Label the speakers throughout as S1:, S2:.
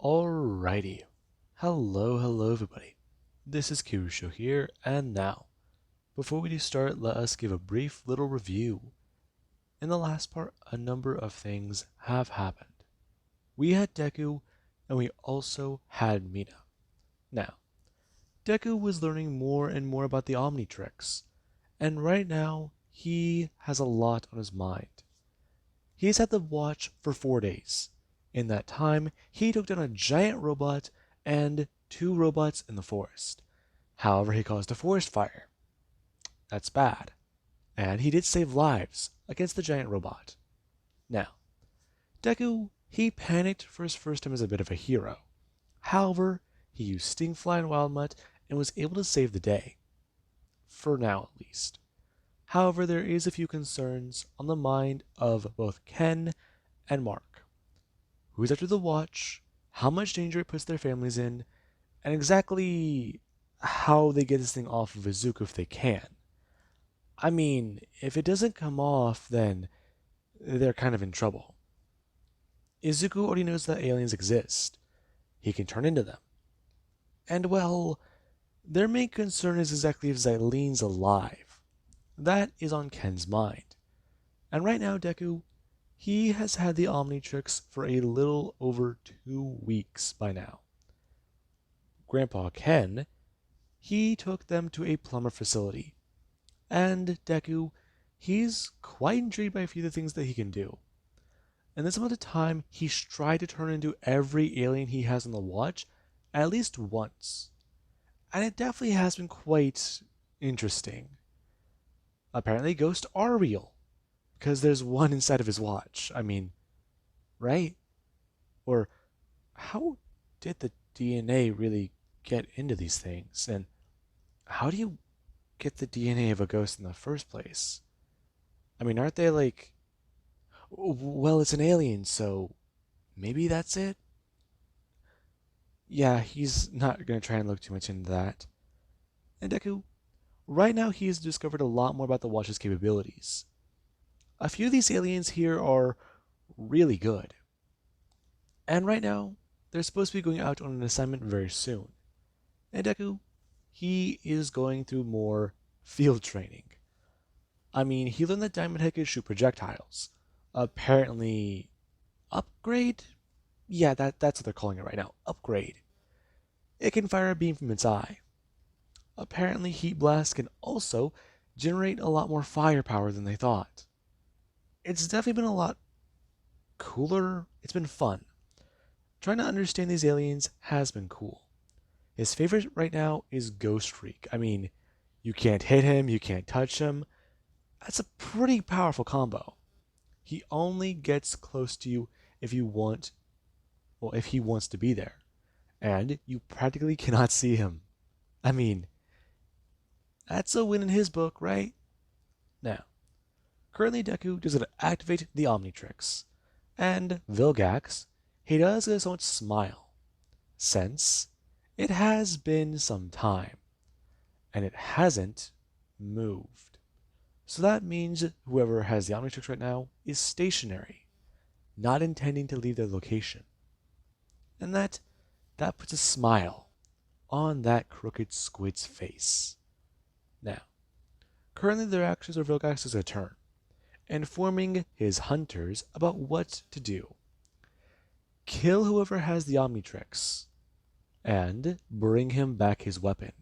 S1: Alrighty. Hello everybody. This is Kirusho here, and now, before we do start, let us give a brief little review. In the last part, a number of things have happened. We had Deku, and we also had Mina. Now, Deku was learning more and more about the Omnitrix, and right now, he has a lot on his mind. He's had the watch for 4 days. In that time, he took down a giant robot and 2 robots in the forest. However, he caused a forest fire. That's bad. And he did save lives against the giant robot. Now, Deku, he panicked for his first time as a bit of a hero. However, he used Stingfly and Wildmutt and was able to save the day. For now, at least. However, there is a few concerns on the mind of both Ken and Mark. Who's after the watch, how much danger it puts their families in, and exactly how they get this thing off of Izuku if they can. I mean, if it doesn't come off, then they're kind of in trouble. Izuku already knows that aliens exist. He can turn into them. And well, their main concern is exactly if Xylene's alive. That is on Ken's mind. And right now, Deku, he has had the Omnitrix for a little over 2 weeks by now. Grandpa Ken, he took them to a plumber facility. And Deku, he's quite intrigued by a few of the things that he can do. In this amount of time, he's tried to turn into every alien he has on the watch at least once. And it definitely has been quite interesting. Apparently ghosts are real, because there's one inside of his watch. I mean, right? Or how did the DNA really get into these things? And how do you get the DNA of a ghost in the first place? I mean, aren't they like, well, it's an alien, so maybe that's it? Yeah, he's not going to try and look too much into that. And Deku, right now he has discovered a lot more about the watch's capabilities. A few of these aliens here are really good. And right now, they're supposed to be going out on an assignment very soon. And Deku, he is going through more field training. I mean, he learned that Diamond Head could shoot projectiles. Apparently, upgrade? Yeah, that's what they're calling it right now. Upgrade. It can fire a beam from its eye. Apparently, Heat Blast can also generate a lot more firepower than they thought. It's definitely been a lot cooler. It's been fun. Trying to understand these aliens has been cool. His favorite right now is Ghost Freak. I mean, you can't hit him, you can't touch him. That's a pretty powerful combo. He only gets close to you if you want, well, if he wants to be there. And you practically cannot see him. I mean, that's a win in his book, right? Now, currently Deku does not activate the Omnitrix. And Vilgax, he does get a somewhat smile, since it has been some time, and it hasn't moved. So that means whoever has the Omnitrix right now is stationary, not intending to leave their location. And that puts a smile on that crooked squid's face. Now, currently their actions are Vilgax's turn, informing his hunters about what to do. Kill whoever has the Omnitrix, and bring him back his weapon.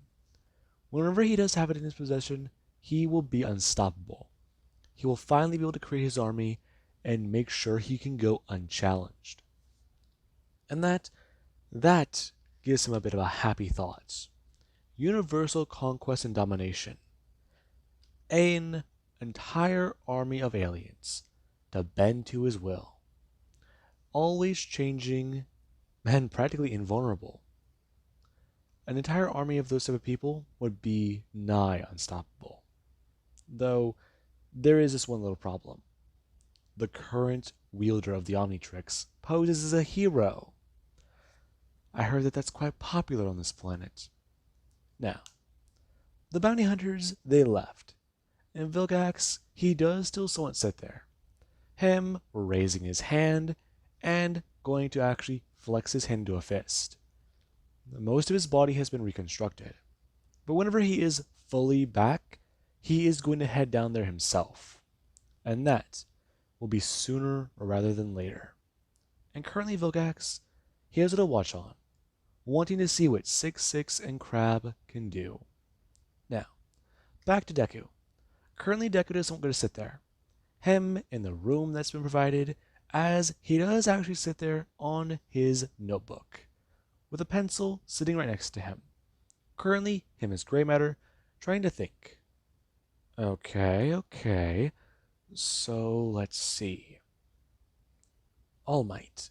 S1: Whenever he does have it in his possession, he will be unstoppable. He will finally be able to create his army and make sure he can go unchallenged. And that gives him a bit of a happy thought. Universal conquest and domination. An entire army of aliens to bend to his will. Always changing and practically invulnerable. An entire army of those type of people would be nigh unstoppable. Though, there is this one little problem. The current wielder of the Omnitrix poses as a hero. I heard that that's quite popular on this planet. Now, the bounty hunters, they left. And Vilgax, he does still somewhat sit there. Him raising his hand and going to actually flex his hand into a fist. Most of his body has been reconstructed, but whenever he is fully back, he is going to head down there himself. And that will be sooner rather than later. And currently Vilgax, he has it a watch on, wanting to see what 6-6 and Crab can do. Now, back to Deku. Currently Deku doesn't want to sit there. Him in the room that's been provided, as he does actually sit there on his notebook, with a pencil sitting right next to him. Currently, him as Grey Matter, trying to think. Okay. So, let's see. All Might,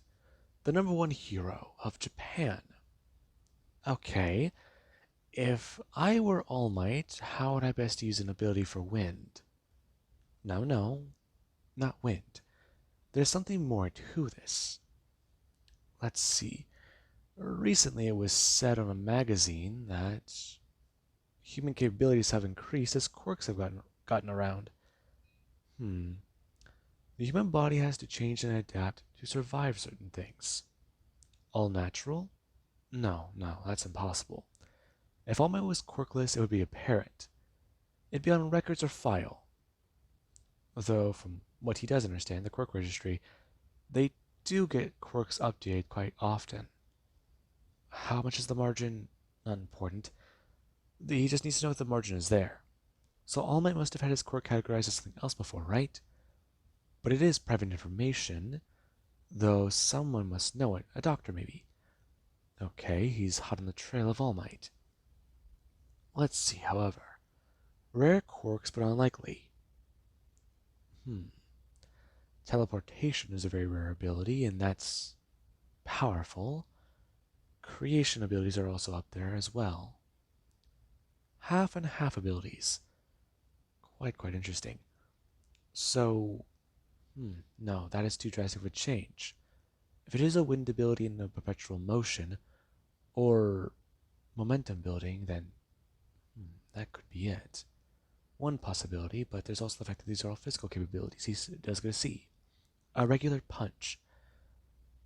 S1: the #1 hero of Japan. Okay, if I were All Might, how would I best use an ability for wind? No, not wind. There's something more to this. Let's see. Recently, it was said on a magazine that human capabilities have increased as quirks have gotten around. The human body has to change and adapt to survive certain things. All natural? No, that's impossible. If All Might was quirkless, it would be apparent. It'd be on records or file. Though, from what he does understand, the quirk registry, they do get quirks updated quite often. How much is the margin? Not important. He just needs to know if the margin is there. So All Might must have had his quirk categorized as something else before, right? But it is private information, though someone must know it, a doctor maybe. Okay, he's hot on the trail of All Might. Let's see, however. Rare quirks, but unlikely. Teleportation is a very rare ability, and that's powerful. Creation abilities are also up there as well. Half and half abilities. Quite interesting. So, no, that is too drastic of a change. If it is a wind ability and a perpetual motion, or momentum building, then that could be it. One possibility, but there's also the fact that these are all physical capabilities he does get to see. A regular punch.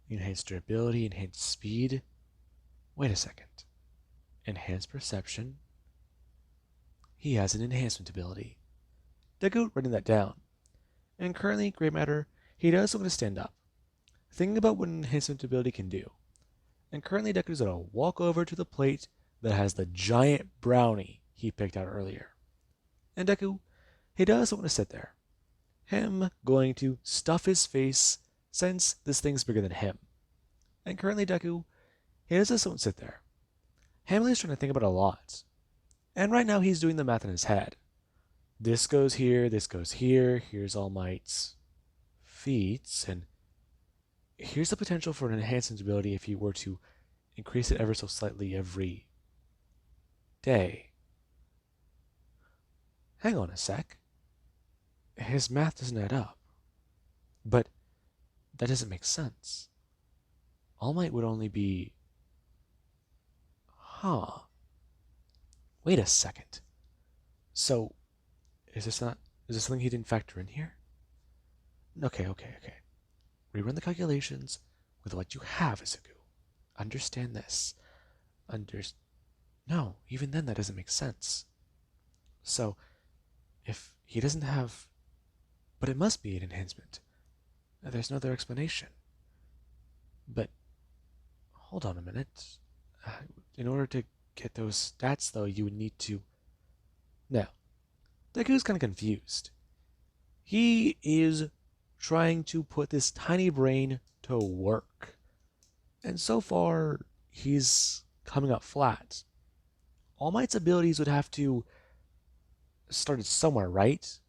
S1: Enhanced durability, enhanced speed. Wait a second. Enhanced perception. He has an enhancement ability. Deku writing that down. And currently, Grey Matter, he does want to stand up, thinking about what an enhancement ability can do. And currently, Deku's going to walk over to the plate that has the giant brownie he picked out earlier. And Deku, he does want to sit there. Him going to stuff his face since this thing's bigger than him. And currently, Deku, he does just want to sit there. Hamley's trying to think about a lot. And right now, he's doing the math in his head. This goes here, here's All Might's feats, and here's the potential for an enhancement ability if you were to increase it ever so slightly every day. Hang on a sec. His math doesn't add up. But that doesn't make sense. All Might would only be... Wait a second. So, is this something he didn't factor in here? Okay. Rerun the calculations with what you have, Izuku. Understand this. No, even then that doesn't make sense. So, if he doesn't have... But it must be an enhancement. There's no other explanation. But, hold on a minute. In order to get those stats, though, you would need to... Now, Deku's kind of confused. He is trying to put this tiny brain to work. And so far, he's coming up flat. All Might's abilities would have to start somewhere, right?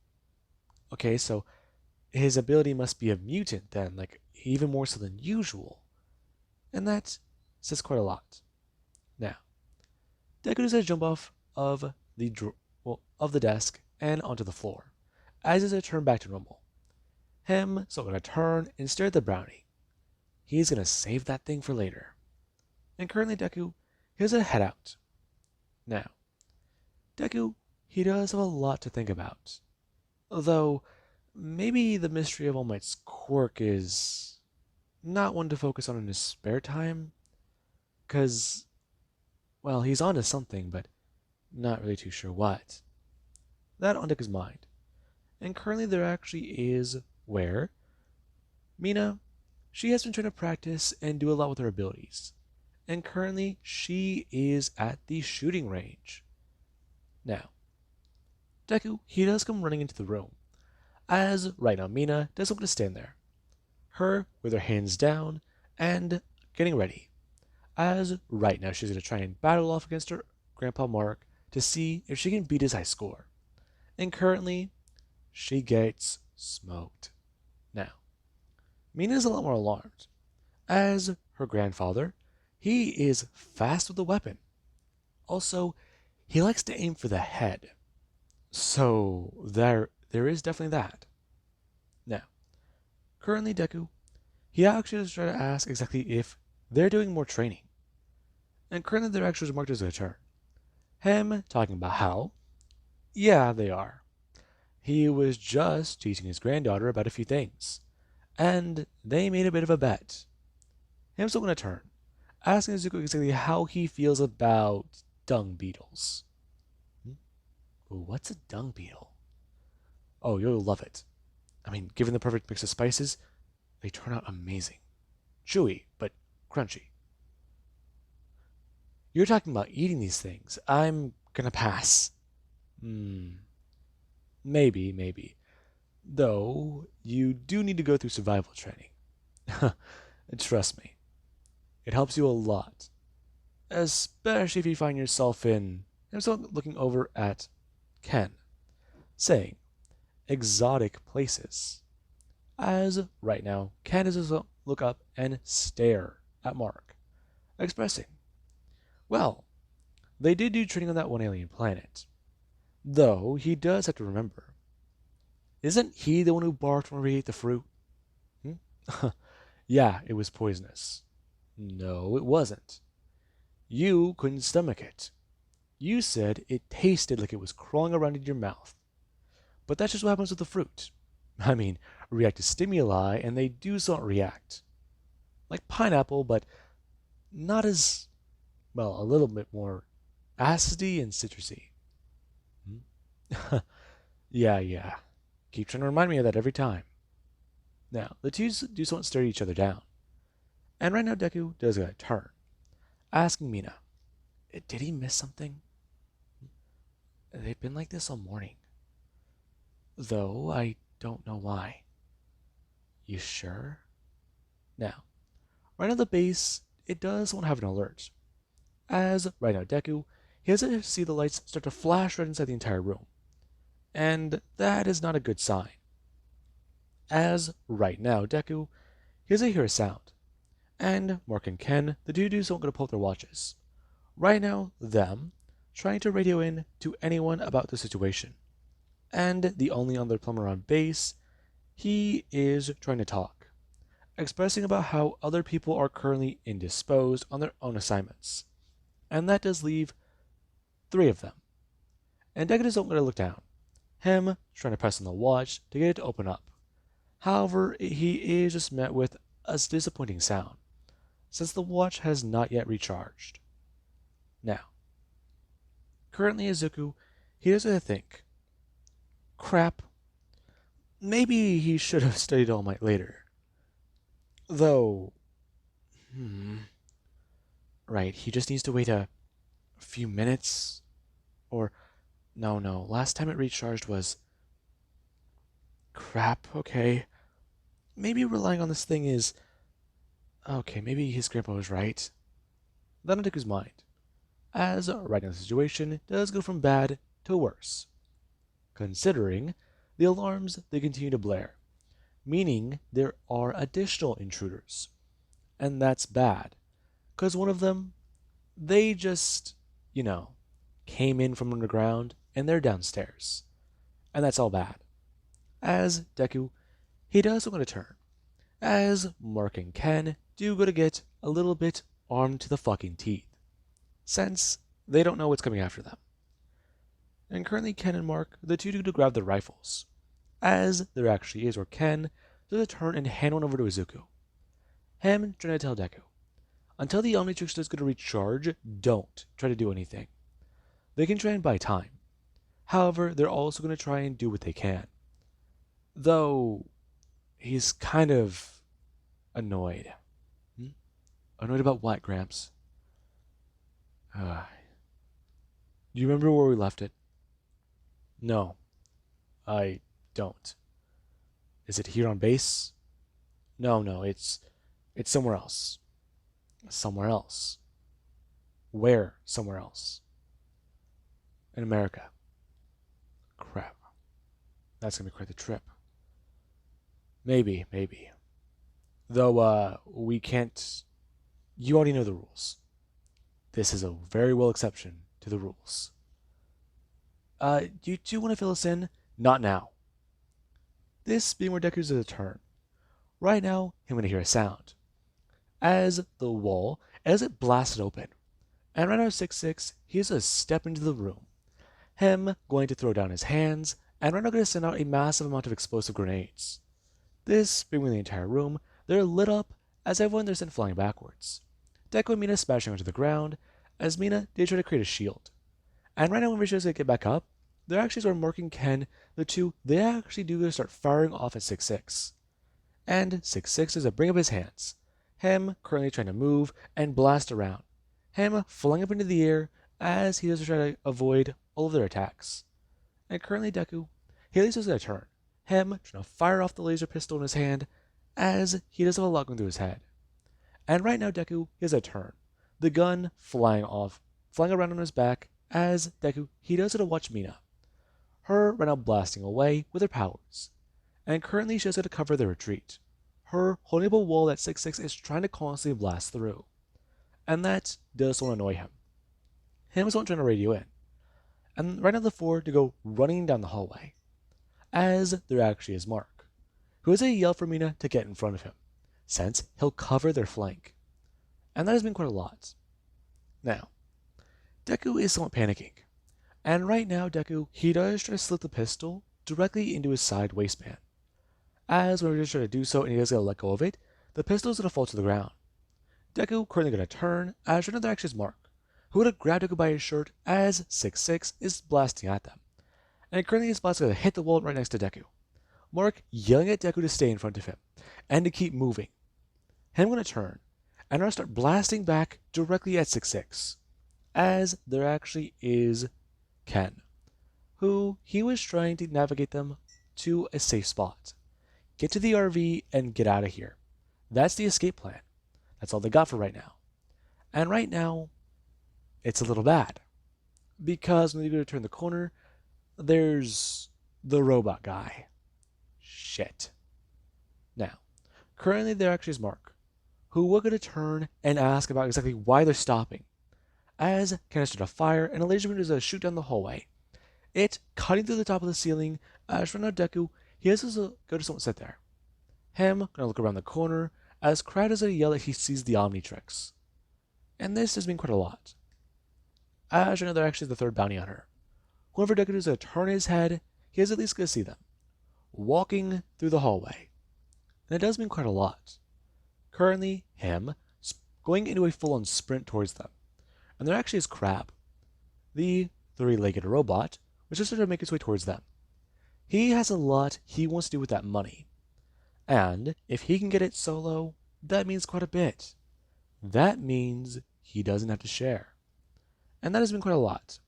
S1: Okay, so his ability must be a mutant then, like even more so than usual. And that says quite a lot. Now, Deku does a jump off of the desk and onto the floor, as is a turn back to normal. Him, so going to turn and stare at the brownie. He's going to save that thing for later. And currently Deku, he has a head out. Now, Deku, he does have a lot to think about. Although, maybe the mystery of All Might's quirk is not one to focus on in his spare time, because, well, he's onto something, but not really too sure what. That on Deku's mind. And currently there actually is where Mina, she has been trying to practice and do a lot with her abilities. And currently she is at the shooting range. Now, Deku, he does come running into the room, as right now Mina doesn't want to stand there. Her with her hands down and getting ready. As right now she's going to try and battle off against her Grandpa Mark to see if she can beat his high score. And currently, she gets smoked. Now, Mina is a lot more alarmed, as her grandfather, he is fast with the weapon. Also, he likes to aim for the head. So there is definitely that. Now, currently Deku, he actually is trying to ask exactly if they're doing more training. And currently their actual remark is a turn. Him talking about how, yeah, they are. He was just teaching his granddaughter about a few things, and they made a bit of a bet. Him still going to turn, asking Izuku exactly how he feels about dung beetles. What's a dung beetle? Oh, you'll love it. I mean, given the perfect mix of spices, they turn out amazing. Chewy, but crunchy. You're talking about eating these things. I'm gonna pass. Maybe. Though, you do need to go through survival training. Trust me, it helps you a lot. Especially if you find yourself in. I'm still looking over at Ken, saying, exotic places. As right now, Ken is to look up and stare at Mark, expressing, well, they did do training on that one alien planet. Though he does have to remember, isn't he the one who barked when we ate the fruit? Yeah, it was poisonous. No, it wasn't. You couldn't stomach it. You said it tasted like it was crawling around in your mouth. But that's just what happens with the fruit. I mean, react to stimuli, and they do so react. Like pineapple, but not as, well, a little bit more acidy and citrusy. Yeah. Keep trying to remind me of that every time. Now, the two do so stare each other down. And right now Deku does a turn, asking Mina, did he miss something? They've been like this all morning. Though I don't know why. You sure? Now, right on the base, it does want to have an alert. As right now Deku, he has to see the lights start to flash red inside the entire room. And that is not a good sign. As right now Deku, he has to hear a sound. And Mark and Ken, the two dudes, don't going to pull up their watches. Right now, them trying to radio in to anyone about the situation. And the only other plumber on base, he is trying to talk, expressing about how other people are currently indisposed on their own assignments. And that does leave 3 of them. And Deku isn't going to look down. Him trying to press on the watch to get it to open up. However, he is just met with a disappointing sound, since the watch has not yet recharged. Now, currently Izuku, he doesn't think, crap, maybe he should have studied All Might later. Though, right, he just needs to wait a few minutes, or, no, last time it recharged was, crap, okay, maybe relying on this thing is, okay, maybe his grandpa was right. That on Deku's mind, as right now the situation does go from bad to worse, considering the alarms they continue to blare, meaning there are additional intruders. And that's bad, because one of them, they just, came in from underground and they're downstairs. And that's all bad. As Deku, he does want to turn, as Mark and Ken do go to get a little bit armed to the fucking teeth, since they don't know what's coming after them. And currently Ken and Mark, the two do to grab their rifles, as there actually is where Ken does a turn and hand one over to Izuku. Him trying to tell Deku, until the Omnitrix is going to recharge, don't try to do anything. They can try and buy time. However, they're also going to try and do what they can. Though, he's kind of annoyed. Annoyed about what, Gramps? Do you remember where we left it? No, I don't. Is it here on base? No, it's somewhere else. Somewhere else. Where somewhere else? In America. Crap. That's gonna be quite the trip. Maybe. Though, we can't... You already know the rules. This is a very well exception to the rules. You two want to fill us in? Not now. This being where Deku's is a turn. Right now, I'm going to hear a sound. As the wall, as it blasted open. And right now, 6-6, he has a step into the room. Him going to throw down his hands, and right now going to send out a massive amount of explosive grenades. This being the entire room, they're lit up as everyone they're sent flying backwards. Deku and Mina smashing onto the ground, as Mina, they try to create a shield. And right now when Rishi's going to get back up, they're actually sort of marking Ken, the two, they actually do start firing off at 6-6. And 6-6 is to bring up his hands. Him currently trying to move and blast around. Him flying up into the air as he does try to avoid all of their attacks. And currently Deku, he at least does a turn. Him trying to fire off the laser pistol in his hand as he does have a lot going through his head. And right now Deku, he has a turn. The gun flying around on his back as Deku, he does it to watch Mina. Her right now blasting away with her powers. And currently she has to cover the retreat. Her holding up a wall that 6-6 is trying to constantly blast through. And that does want to annoy him. Him is not trying to radio in. And right now the four to go running down the hallway. As there actually is Mark, who has a yell for Mina to get in front of him, since he'll cover their flank. And that has been quite a lot. Now, Deku is somewhat panicking. And right now Deku, he does try to slip the pistol directly into his side waistband. As when he tries to do so and he does get to let go of it, the pistol is going to fall to the ground. Deku currently going to turn as another action is Mark, who would have grabbed Deku by his shirt as 6-6 is blasting at them. And currently his blast is going to hit the wall right next to Deku. Mark yelling at Deku to stay in front of him and to keep moving. Him going to turn and now start blasting back directly at 6-6. As there actually is Ken, who he was trying to navigate them to a safe spot. Get to the RV and get out of here. That's the escape plan. That's all they got for right now. And right now, it's a little bad. Because when you go to turn the corner, there's the robot guy. Shit. Now, currently there actually is Mark, who we're going to turn and ask about exactly why they're stopping. As canister of fire and a laser beam is going to shoot down the hallway. It cutting through the top of the ceiling as right now Deku, he has to go to someone sit there. Him gonna look around the corner as Crowd is gonna yell that he sees the Omnitrix. And this has been quite a lot. As right now they're actually the third bounty hunter. Whoever Deku is gonna turn his head, he is at least gonna see them. Walking through the hallway. And it does mean quite a lot. Currently, him going into a full-on sprint towards them. And there actually is Crab, the three-legged robot, which is starting to make its way towards them. He has a lot he wants to do with that money. And if he can get it solo, that means quite a bit. That means he doesn't have to share. And that has been quite a lot.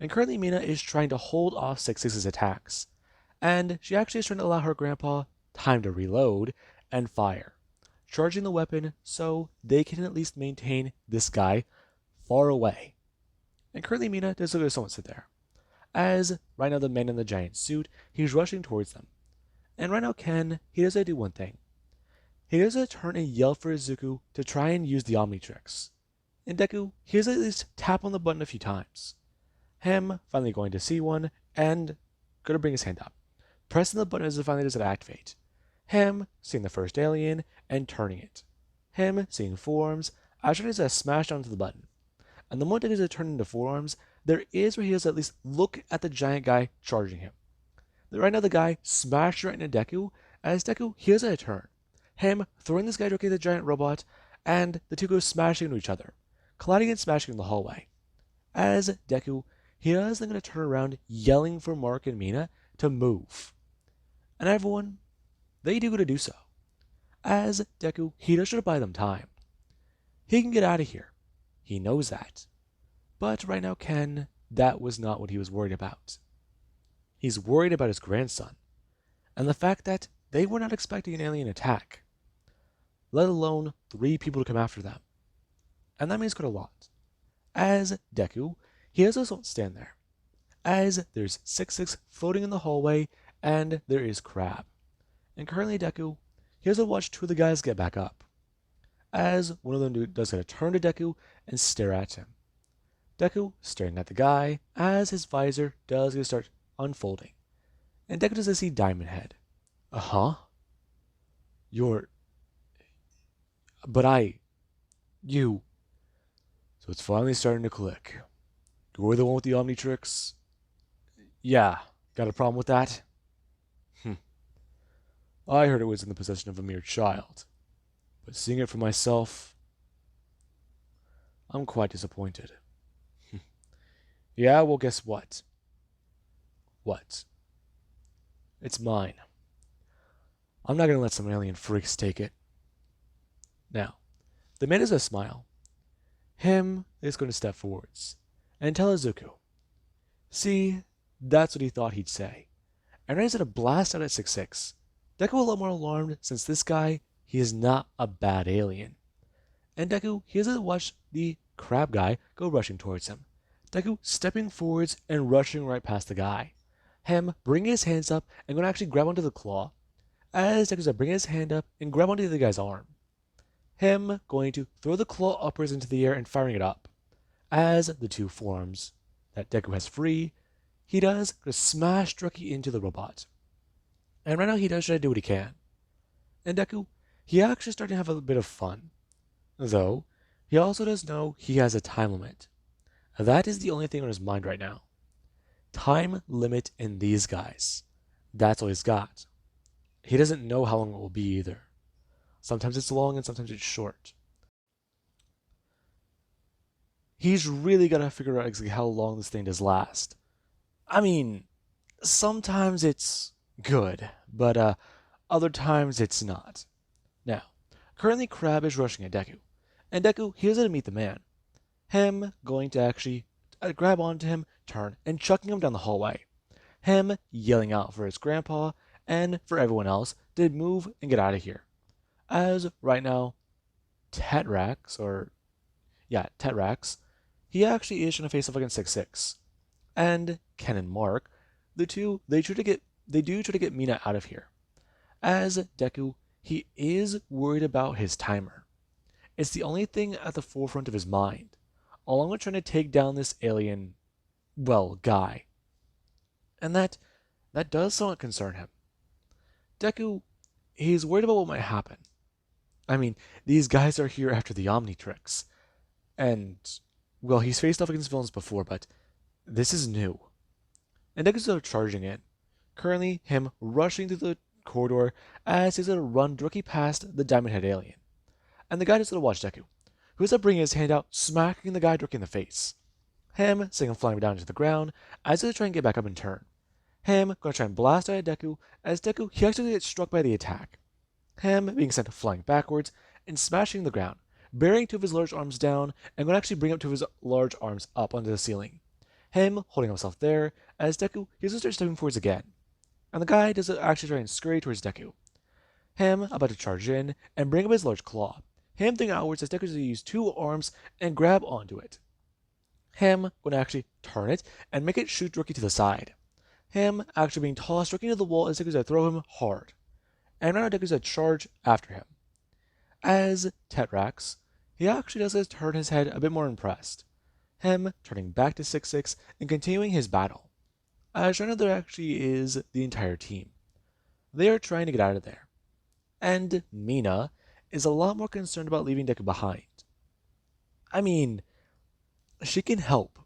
S1: And currently Mina is trying to hold off 6-6's attacks. And she actually is trying to allow her grandpa time to reload and fire, charging the weapon so they can at least maintain this guy far away. And currently Mina does look at someone sit there. As right now the man in the giant suit, he's rushing towards them. And right now Ken, he does do one thing. He does turn and yell for Izuku to try and use the Omnitrix. And Deku, he does at least tap on the button a few times. Him finally going to see one and gonna bring his hand up, pressing the button as it finally does activate. Him seeing the first alien and turning it. Him seeing forearms, actually does smash onto the button. And the moment Deku does turn into forearms, there is where he does at least look at the giant guy charging him. Right now the guy smashed right into Deku, as Deku, he has a turn. him throwing this guy directly at the giant robot, and the two go smashing into each other, colliding and smashing in the hallway. As Deku, he is then going to turn around, yelling for Mark and Mina to move. And everyone, they do go to do so. As Deku, he does try to buy them time. He can get out of here. He knows that. But right now, Ken, that was not what he was worried about. He's worried about his grandson, and the fact that they were not expecting an alien attack, let alone 3 people to come after them. And that means quite a lot. As Deku, he also won't stand there, as there's 6-6 floating in the hallway, and there is Crab. And currently Deku, he has to watch 2 of the guys get back up, as one of them does get to turn to Deku and stare at him. Deku staring at the guy as his visor does get to start unfolding, and Deku does see Diamond Head. Uh-huh? You're... But you... So it's finally starting to click. You're the one with the Omnitrix? Yeah, got a problem with that? I heard it was in the possession of a mere child, but seeing it for myself, I'm quite disappointed. Yeah, well, guess what? What? It's mine. I'm not gonna let some alien freaks take it. Now, the man is a smile. Him is going to step forwards and tell Izuku. See, that's what he thought he'd say. And ready to blast out at 6-6. Deku a lot more alarmed since this guy, he is not a bad alien. And Deku, he has to watch the crab guy go rushing towards him. Deku stepping forwards and rushing right past the guy. Him bringing his hands up and going to actually grab onto the claw. As Deku's bringing his hand up and grab onto the guy's arm. Him going to throw the claw upwards into the air and firing it up. As the 2 forms that Deku has free, he does smash directly into the robot. And right now he does try to do what he can. And Deku, he actually starting to have a bit of fun. Though, he also does know he has a time limit. That is the only thing on his mind right now. Time limit in these guys. That's all he's got. He doesn't know how long it will be either. Sometimes it's long and sometimes it's short. He's really got to figure out exactly how long this thing does last. I mean, sometimes it's good, but other times it's not. Now, currently Crab is rushing at Deku, and Deku, he has to meet the man. Him going to actually grab onto him, turn, and chucking him down the hallway. Him yelling out for his grandpa and for everyone else to move and get out of here. As right now, Tetrax, he actually is trying to face off against 6-6. And Ken and Mark, the two, they do try to get Mina out of here. As Deku, he is worried about his timer. It's the only thing at the forefront of his mind, along with trying to take down this alien, guy. And that does somewhat concern him. Deku, he's worried about what might happen. I mean, these guys are here after the Omnitrix. And, he's faced off against villains before, but this is new. And Deku's charging in. Currently, him rushing through the corridor as he's going to run directly past the Diamond Head alien. And the guy is going to watch Deku, who's going to bring his hand out, smacking the guy directly in the face. Him seeing him flying down to the ground as he's trying to get back up and turn. Him going to try and blast out at Deku as Deku, he actually gets struck by the attack. Him being sent flying backwards and smashing the ground, burying 2 of his large arms down and going to actually bring up 2 of his large arms up onto the ceiling. Him holding himself there as Deku, he's going to start stepping forwards again. And the guy does actually try and scurry towards Deku. Him about to charge in and bring up his large claw. Him thinking outwards as Deku is going to use 2 arms and grab onto it. Him going to actually turn it and make it shoot directly to the side. Him actually being tossed directly into the wall as Deku's going to throw him hard. And right now Deku's going to charge after him. As Tetrax, he actually does turn his head a bit more impressed. Him turning back to 6-6 and continuing his battle. As right now there actually is the entire team. They are trying to get out of there. And Mina is a lot more concerned about leaving Deku behind. I mean, she can help.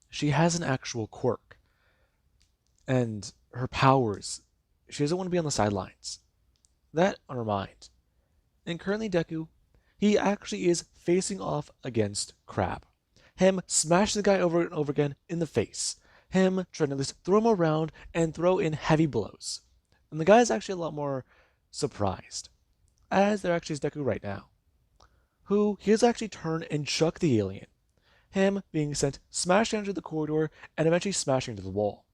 S1: She has an actual quirk. And her powers, she doesn't want to be on the sidelines. that on our mind. And currently Deku, he actually is facing off against Crab. Him smashing the guy over and over again in the face. Him trying to at least throw him around and throw in heavy blows. And the guy is actually a lot more surprised, as there actually is Deku right now, who he has actually turned and chucked the alien. Him being sent smashing into the corridor and eventually smashing into the wall.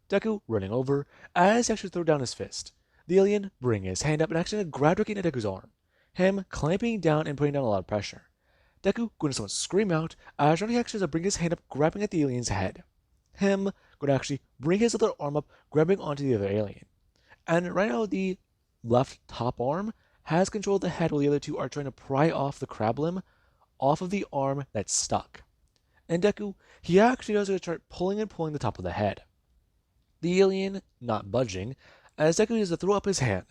S1: Deku running over as he actually throws down his fist. The alien bringing his hand up and actually grab at Deku's arm. Him clamping down and putting down a lot of pressure. Deku going to someone scream out as Johnny actually bring his hand up grabbing at the alien's head. Him going to actually bring his other arm up grabbing onto the other alien. And right now the left top arm has control of the head while the other two are trying to pry off the crab limb off of the arm that's stuck. And Deku, he actually does start pulling and pulling the top of the head. The alien not budging, as Deku does to throw up his hand,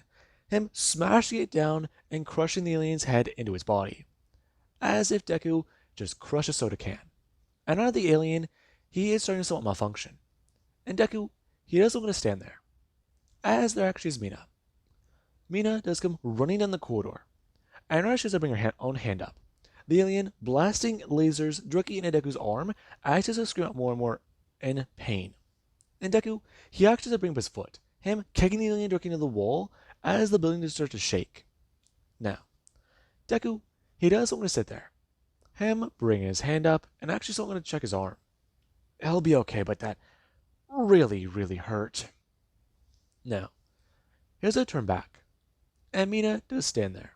S1: him smashing it down and crushing the alien's head into his body, as if Deku just crushed a soda can. And out of the alien, he is starting to somewhat malfunction. And Deku, he doesn't want to stand there, as there actually is Mina. Mina does come running down the corridor, and rushes to bring her own hand up. The alien blasting lasers directly into Deku's arm as he does scream out more and more in pain. And Deku, he actually does bring up his foot, him kicking the alien directly into the wall as the building starts to shake. Now, Deku, he doesn't want to sit there. Him bringing his hand up and actually still going to check his arm. He'll be okay, but that really, really hurt. Now, here's a turn back, and Mina does stand there.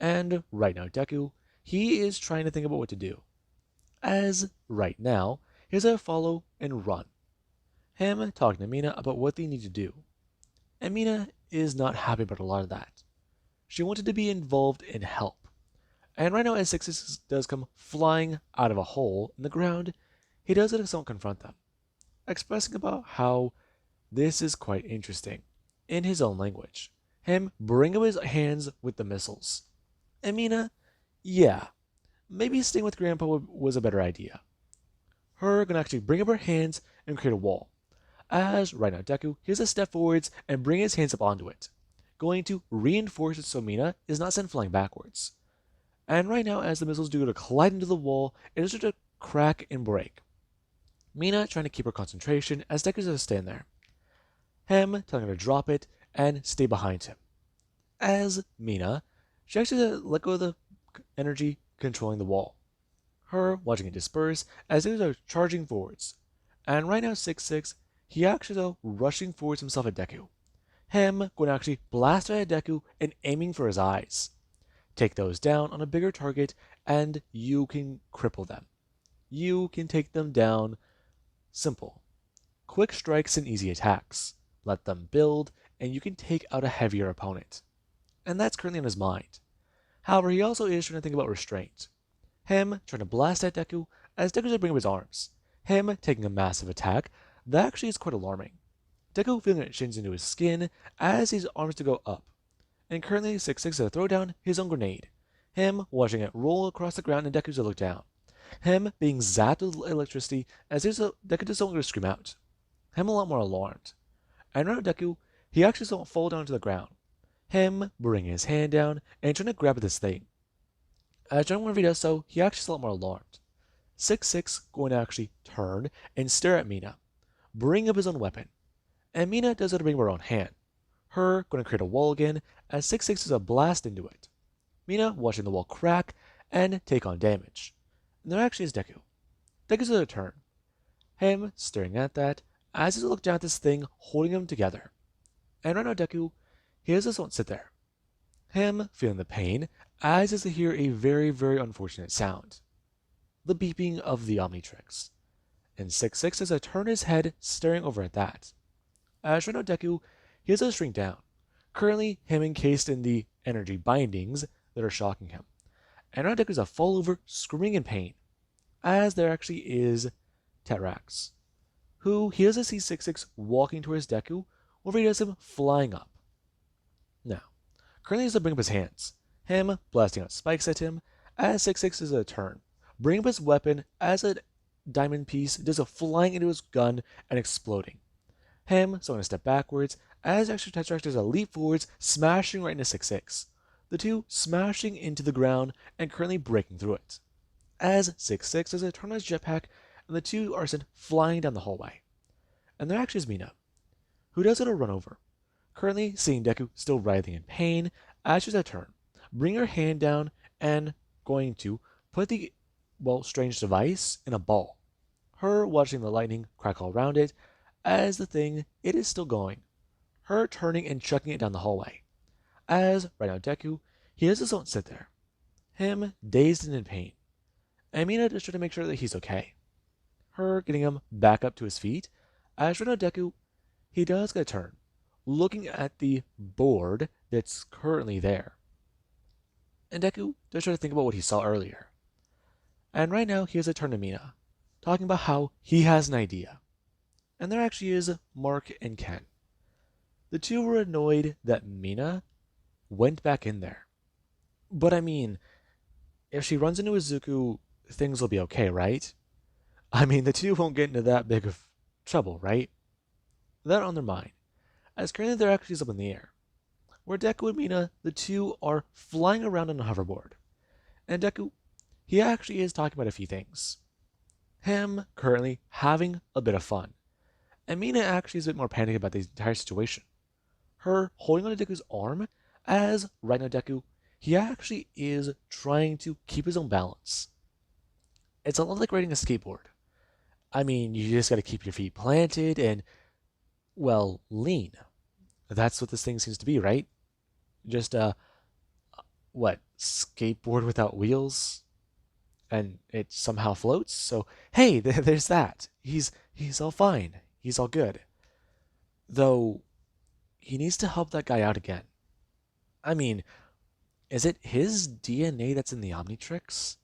S1: And right now, Deku, he is trying to think about what to do. As right now, here's a follow and run. Him talking to Mina about what they need to do. And Mina is not happy about a lot of that. She wanted to be involved in help. And right now, as Six does come flying out of a hole in the ground, he does somewhat confront them, expressing about how this is quite interesting in his own language. Him bring up his hands with the missiles. And Mina, yeah, maybe staying with Grandpa was a better idea. Her gonna actually bring up her hands and create a wall. As right now Deku, here's a step forwards and bring his hands up onto it, going to reinforce it so Mina is not sent flying backwards. And right now, as the missiles do go to collide into the wall, it is starts to crack and break. Mina trying to keep her concentration as Deku's gonna stand there. Him telling her to drop it and stay behind him. As Mina, she actually let go of the energy controlling the wall. Her watching it disperse as they are charging forwards. And right now 6-6, he actually though rushing forwards himself at Deku. Him going to actually blast at Deku and aiming for his eyes. Take those down on a bigger target and you can cripple them. You can take them down. Simple. Quick strikes and easy attacks. Let them build and you can take out a heavier opponent. And that's currently on his mind. However, he also is trying to think about restraint. Him trying to blast at Deku as Deku bring up his arms. Him taking a massive attack that actually is quite alarming. Deku feeling it shins into his skin as his arms to go up. And currently 6-6 to throw down his own grenade. Him watching it roll across the ground and Deku to look down. Him being zapped with electricity as Deku does something to scream out. Him a lot more alarmed. And right now Deku, he actually doesn't fall down to the ground. Him bringing his hand down and trying to grab at this thing. As John whenever he does so, he actually is a lot more alarmed. 6-6 going to actually turn and stare at Mina, bring up his own weapon. And Mina does it to bring up her own hand. Her going to create a wall again as 6-6 is a blast into it. Mina watching the wall crack and take on damage. And there actually is Deku. Deku's at a turn. Him staring at that as he looks down at this thing holding him together. And right now Deku, he just won't sit there. Him feeling the pain as he hear a very, very unfortunate sound. The beeping of the Omnitrix. And 6-6 as I turn his head staring over at that. As right now Deku, he has to shrink down. Currently him encased in the energy bindings that are shocking him. And right now Deku's a fall over screaming in pain. As there actually is Tetrax, who he does see 6-6 walking towards Deku, whenever he does him flying up. Now, currently he has to bring up his hands, him blasting out spikes at him, as 6-6 is a turn. Bring up his weapon as a diamond piece does a flying into his gun and exploding. Him so going to step backwards as Extra Tetrax does a leap forwards, smashing right into 6-6. The two smashing into the ground and currently breaking through it. As 6-6 does a turn on his jetpack, and the two are sent flying down the hallway. And there actually is Mina, who does get a run over, currently seeing Deku still writhing in pain as she's at turn, bring her hand down and going to put the, strange device in a ball. Her watching the lightning crackle around it as the thing, it is still going. Her turning and chucking it down the hallway. As, right now Deku, he just doesn't sit there. Him, dazed and in pain. And Mina just trying to make sure that he's okay. Her getting him back up to his feet. As right now Deku, he does get a turn, looking at the board that's currently there. And Deku does try to think about what he saw earlier. And right now he has a turn to Mina, talking about how he has an idea. And there actually is Mark and Ken. The two were annoyed that Mina went back in there. But I mean, if she runs into Izuku, things will be okay, right? I mean, the two won't get into that big of trouble, right? That on their mind, as currently they're actually up in the air. Where Deku and Mina, the two are flying around on a hoverboard. And Deku, he actually is talking about a few things. Him currently having a bit of fun. And Mina actually is a bit more panicked about the entire situation. Her holding on to Deku's arm, as right now Deku, he actually is trying to keep his own balance. It's a lot like riding a skateboard. I mean, you just gotta keep your feet planted and, lean. That's what this thing seems to be, right? Just, skateboard without wheels? And it somehow floats? So, hey, there's that. He's all fine. He's all good. Though, he needs to help that guy out again. I mean, is it his DNA that's in the Omnitrix?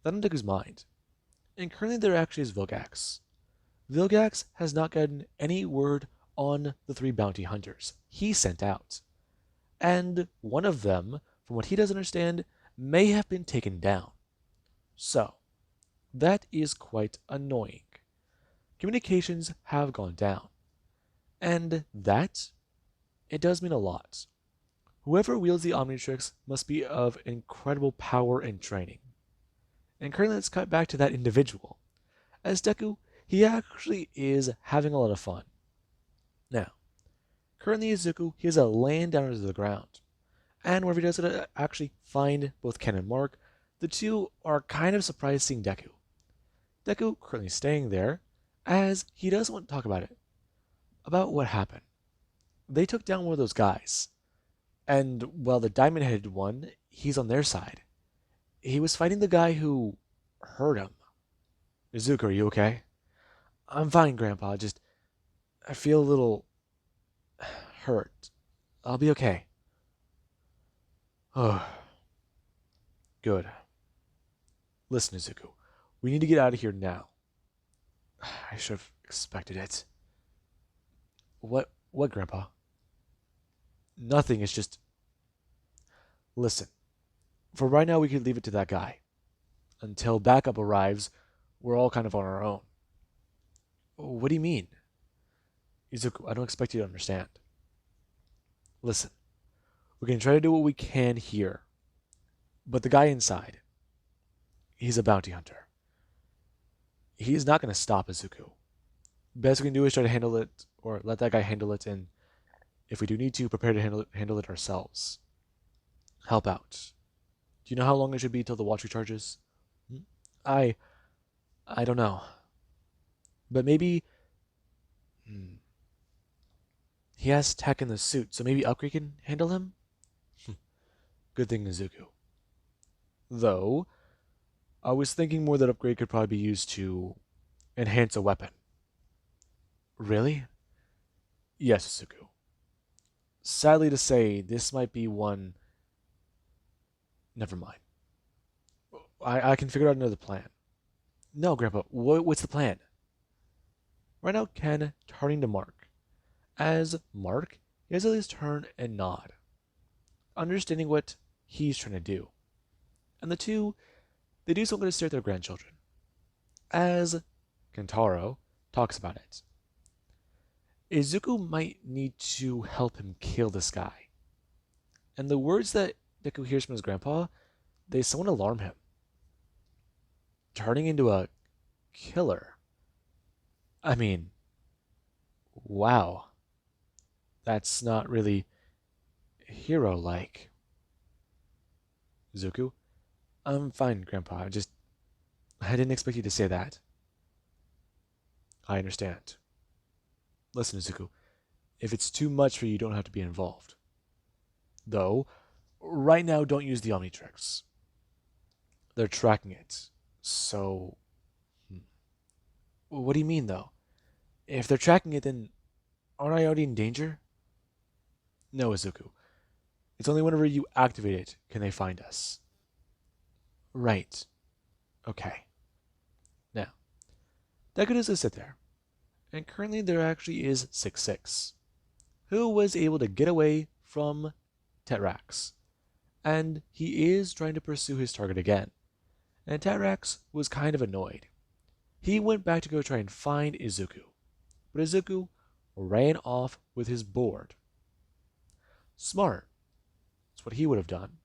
S1: That on Deku's mind. And currently there actually is Vilgax. Vilgax has not gotten any word on the 3 bounty hunters he sent out. And one of them, from what he does understand, may have been taken down. So, that is quite annoying. Communications have gone down. And that, it does mean a lot. Whoever wields the Omnitrix must be of incredible power and training. And currently let's cut back to that individual. As Deku, he actually is having a lot of fun. Now, currently Izuku, he has a land down to the ground. And wherever he does actually find both Ken and Mark, the two are kind of surprised seeing Deku. Deku currently staying there, as he does want to talk about it. About what happened. They took down one of those guys. And, the diamond-headed one, he's on their side. He was fighting the guy who hurt him. Izuku, are you okay? I'm fine, Grandpa. I feel a little hurt. I'll be okay. Oh, good. Listen, Izuku, we need to get out of here now. I should have expected it. What, Grandpa? Nothing, it's just... Listen, for right now we could leave it to that guy. Until backup arrives, we're all kind of on our own. What do you mean? Izuku, I don't expect you to understand. Listen, we can try to do what we can here. But the guy inside, he's a bounty hunter. He's not going to stop Izuku. Best we can do is try to handle it, or let that guy handle it, and if we do need to, prepare to handle it ourselves. Help out. Do you know how long it should be till the watch recharges? I don't know. But maybe... He has tech in the suit, so maybe Upgrade can handle him? Good thing, Izuku. Though, I was thinking more that Upgrade could probably be used to enhance a weapon. Really? Yes, Izuku. Sadly to say, this might be one... Never mind. I can figure out another plan. No, Grandpa, what's the plan? Right now, Ken turning to Mark. As Mark, he has at least turn and nod, understanding what he's trying to do. And the two, they do something to stare at their grandchildren. As Kentaro talks about it. Izuku might need to help him kill this guy. And the words that Deku hears from his grandpa, they somewhat alarm him. Turning into a killer. I mean, wow. That's not really hero-like. Izuku, I'm fine, Grandpa. I didn't expect you to say that. I understand. Listen, Izuku, if it's too much for you, you don't have to be involved. Though, right now, don't use the Omnitrix. They're tracking it. So, what do you mean, though? If they're tracking it, then aren't I already in danger? No, Izuku. It's only whenever you activate it can they find us. Right. Okay. Now, Deku does sit there, and currently there actually is 6-6, who was able to get away from Tetrax, and he is trying to pursue his target again, and Tetrax was kind of annoyed. He went back to go try and find Izuku, but Izuku ran off with his board. Smart. That's what he would have done.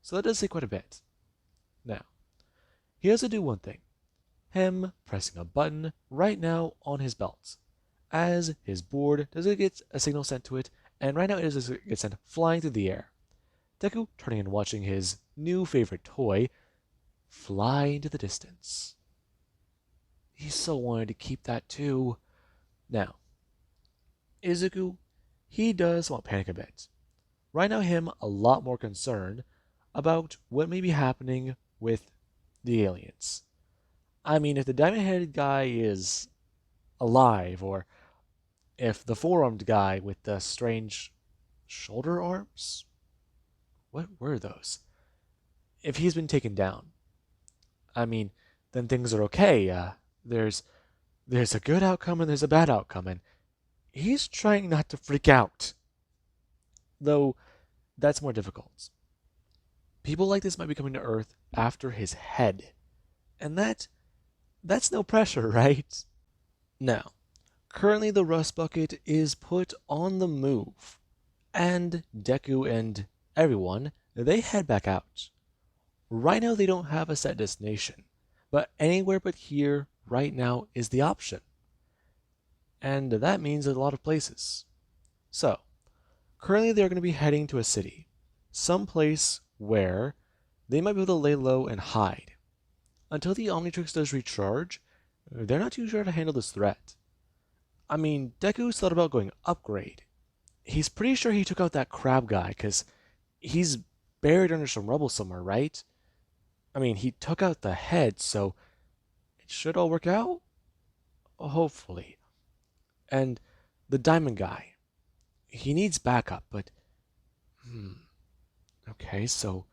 S1: So that does say quite a bit. Now, he has to do one thing. Him pressing a button right now on his belt. As his board does it get a signal sent to it, and right now it does get sent flying through the air. Deku turning and watching his new favorite toy fly into the distance. He so wanted to keep that too. Now, Izuku, he does want panic a bit. Right now him a lot more concerned about what may be happening with the aliens. I mean, if the diamond-headed guy is alive, or if the four-armed guy with the strange shoulder arms, what were those? If he's been taken down, I mean, then things are okay. There's a good outcome and there's a bad outcome, and he's trying not to freak out. Though that's more difficult. People like this might be coming to Earth after his head, and that's no pressure, right? Now, currently the rust bucket is put on the move, and Deku and everyone, they head back out. Right now they don't have a set destination, but anywhere but here right now is the option. And that means a lot of places. So, currently they're going to be heading to a city, some place where they might be able to lay low and hide. Until the Omnitrix does recharge, they're not too sure how to handle this threat. I mean, Deku's thought about going upgrade. He's pretty sure he took out that crab guy, because he's buried under some rubble somewhere, right? I mean, he took out the head, so it should all work out? Hopefully. And the diamond guy. He needs backup, but... Okay, so...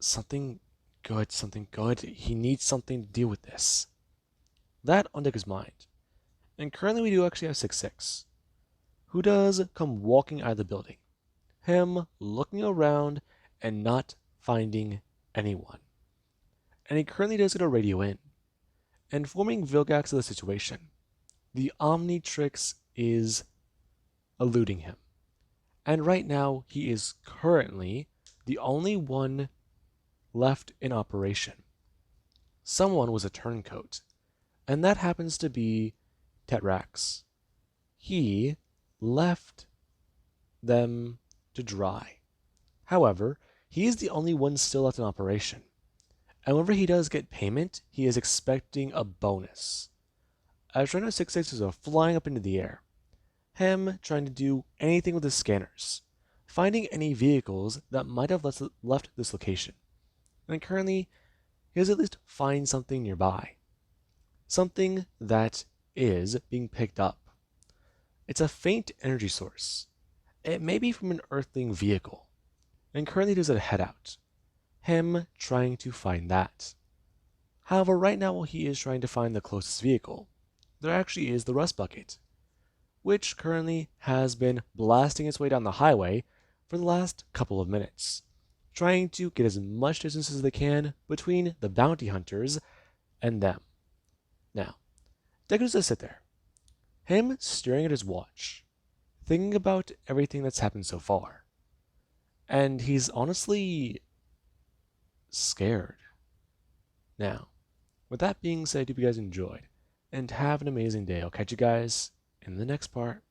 S1: Something good. He needs something to deal with this. That on Deku's mind. And currently we do actually have 6-6, who does come walking out of the building. Him looking around and not finding anyone. And he currently does get a radio in, informing Vilgax of the situation. The Omnitrix is eluding him. And right now he is currently the only one left in operation. Someone was a turncoat, and that happens to be Tetrax. He left them to dry. However, he is the only one still left in operation. And whenever he does get payment, he is expecting a bonus. As Rhino 6-6 are flying up into the air, him trying to do anything with his scanners, finding any vehicles that might have left this location. And currently, he has at least find something nearby. Something that is being picked up. It's a faint energy source. It may be from an Earthling vehicle, and currently there's a head out. Him trying to find that. However, right now while he is trying to find the closest vehicle, there actually is the rust bucket, which currently has been blasting its way down the highway for the last couple of minutes, trying to get as much distance as they can between the bounty hunters and them. Now, Deku just sit there. Him staring at his watch, thinking about everything that's happened so far. And he's honestly scared. Now, with that being said, I hope you guys enjoyed, and have an amazing day. I'll catch you guys in the next part.